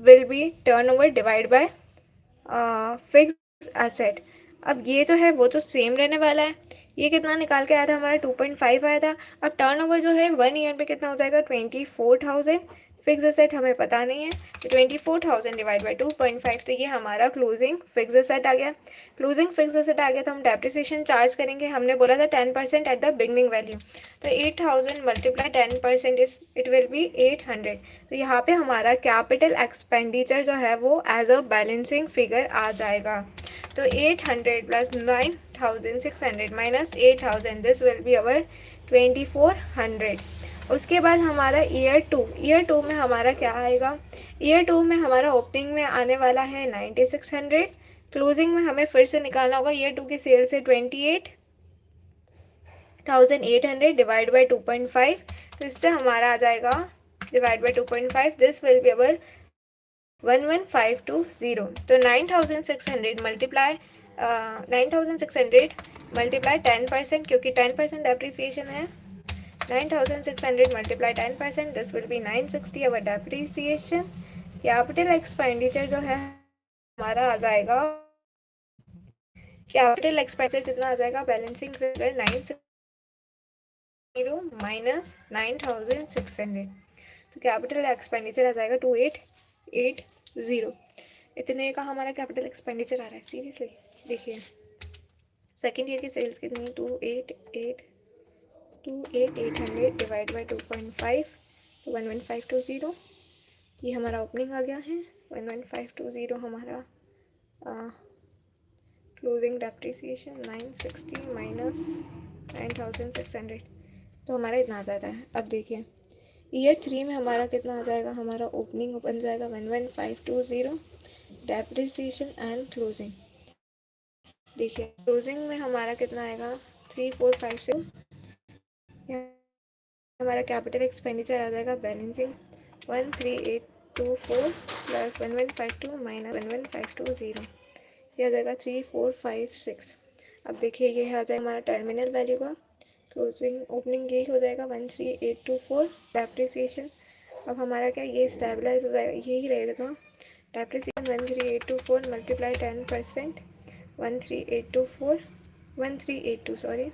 Will be turnover divide by fix asset. अब ये जो है वो तो सेम रहने वाला है। ये कितना निकाल के आया था हमारा 2.5 आया था। अब टर्नओवर जो है 1 ईयर पे कितना हो जाएगा 24,000। फिक्स एसेट हमें पता नहीं है, तो 24,000 डिवाइड बाई 2.5, तो ये हमारा क्लोजिंग फिक्स एसेट आ गया। क्लोजिंग फिक्स एसेट आ गया तो हम डेप्रिसिएशन चार्ज करेंगे। हमने बोला था 10% एट द बिगनिंग वैल्यू, तो 8,000 मल्टीप्लाई 10% इट विल बी 800। तो यहाँ पे हमारा कैपिटल एक्सपेंडिचर जो है वो एज अ बैलेंसिंग फिगर आ जाएगा। तो 800 plus 9,600 minus 8,000, this will be our 2,400। उसके बाद हमारा ईयर टू में हमारा क्या आएगा? ईयर टू में हमारा ओपनिंग में आने वाला है 9,600। क्लोजिंग में हमें फिर से निकालना होगा ईयर टू की सेल से 28,800 डिवाइड बाई 2.5, तो इससे हमारा आ जाएगा divide by 2.5, this will be our 11,520। तो 9,600 मल्टीप्लाई 9,600 मल्टीप्लाई 10%, क्योंकि 10% डेप्रिसिएशन है। 9,600 multiply 10%, this will be 960 our depreciation. Capital expenditure जो है हमारा आ जाएगा, कैपिटल एक्सपेंडिचर कितना आ जाएगा? बैलेंसिंग फिगर 960 माइनस 9,600, तो कैपिटल एक्सपेंडिचर आ जाएगा 2,880। इतने का हमारा कैपिटल एक्सपेंडिचर आ रहा है। सीरियसली देखिए, सेकेंड ईयर की सेल्स कितनी? 2,800 डिवाइड बाई 2.5, तो 11,520। ये हमारा ओपनिंग आ गया है 11,520। हमारा क्लोजिंग डेप्रिसिएशन 960 माइनस 9,600, तो हमारा इतना आ जाता है। अब देखिए ईयर 3 में हमारा कितना आ जाएगा? हमारा ओपनिंग बन जाएगा 11,520, डेप्रिसिएशन एंड क्लोजिंग। देखिए क्लोजिंग में हमारा कितना आएगा? 3,456। हमारा कैपिटल एक्सपेंडिचर आ जाएगा बैलेंसिंग 13,824 प्लस 1152 माइनस 11,520, ये आ जाएगा 3,456। अब देखिए ये आ जाएगा हमारा टर्मिनल वैल्यू का। क्लोजिंग ओपनिंग यही हो जाएगा 13,824 डेप्रिसिएशन। अब हमारा क्या ये स्टेबलाइज हो जाएगा, यही रहेगा डेप्रिसिएशन 13,824 मल्टीप्लाई 10%, 13,824 सॉरी,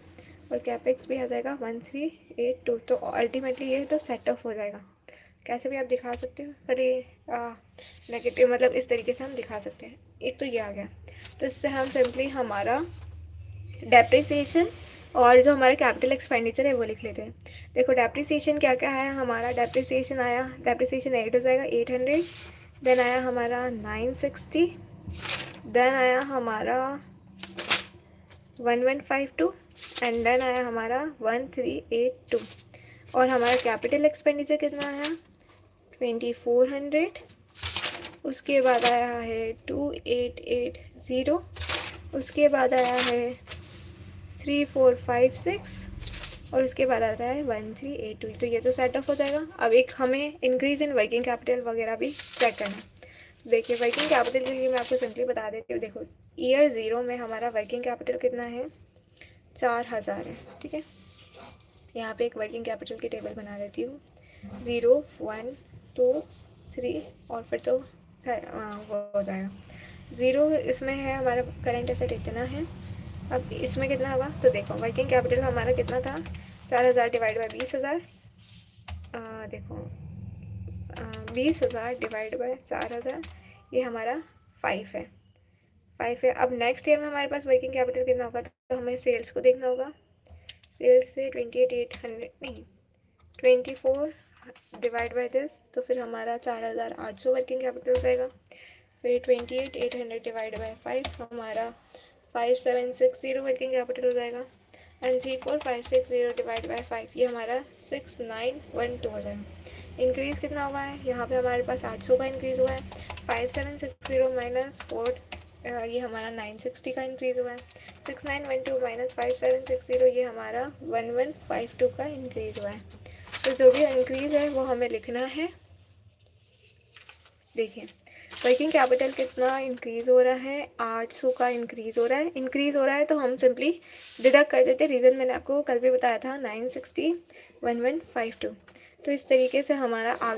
और कैपेक्स भी आ जाएगा 1382। तो अल्टीमेटली ये तो सेट ऑफ हो जाएगा। कैसे भी आप दिखा सकते हो, पर ये नेगेटिव मतलब इस तरीके से हम दिखा सकते हैं। एक तो ये आ गया, तो इससे हम सिंपली हमारा डेप्रिसिएशन और जो हमारा कैपिटल एक्सपेंडिचर है वो लिख लेते हैं। देखो डेप्रिसिएशन क्या क्या है हमारा? डेप्रिसिएशन आया, डेप्रिसिएशन 8 हो जाएगा 800, देन आया हमारा 960, देन आया हमारा 1152 एंड देन आया हमारा 1382। और हमारा कैपिटल एक्सपेंडिचर कितना आया? 2,400। उसके बाद आया है 2,880। उसके बाद आया है 3,456 और उसके बाद आता है 1,382। तो ये तो सेट ऑफ हो जाएगा। अब एक हमें इंक्रीज इन वर्किंग कैपिटल वगैरह भी चेक करना है। देखिए वर्किंग कैपिटल के लिए मैं आपको सिंपली बता देती हूँ। देखो ईयर 0 में हमारा वर्किंग कैपिटल कितना है? 4,000 है, ठीक है। यहाँ पे एक वर्किंग कैपिटल की टेबल बना देती हूँ। 0, 1, 2, 3 और फिर तो वो हो जाएगा 0। इसमें है हमारा करंट एसेट इतना है। अब इसमें कितना होगा? तो देखो वर्किंग कैपिटल हमारा कितना था? 4,000 डिवाइड बाई 20,000। देखो 20,000 डिवाइड बाई 4,000, ये हमारा 5 है। 5 है। अब नेक्स्ट ईयर में हमारे पास वर्किंग कैपिटल कितना होगा? तो हमें सेल्स को देखना होगा। सेल्स से 28,800 नहीं 24 डिवाइड बाई दिस, तो फिर हमारा 4,800 वर्किंग कैपिटल हो जाएगा। फिर 28,800 डिवाइड बाई 5, हमारा 5,760 वर्किंग कैपिटल हो जाएगा। एंड 3,4,560 डिवाइड बाई 5, ये हमारा 6,912 हो जाएगा। इंक्रीज़ कितना हुआ है? यहाँ पे हमारे पास 800 का इंक्रीज़ हुआ है। 5,760 माइनस 4, ये हमारा 960 का इंक्रीज़ हुआ है। 6,912 माइनस 5,760, ये हमारा 1,152 का इंक्रीज़ हुआ है। तो जो भी इंक्रीज़ है वो हमें लिखना है। देखिए वर्किंग कैपिटल कितना इंक्रीज़ हो रहा है? 800 का इंक्रीज़ हो रहा है। इंक्रीज़ हो रहा है तो हम सिंपली डिडक्ट कर देते। रीज़न मैंने आपको कल भी बताया था 960 1152। तो इस तरीके से हमारा आगे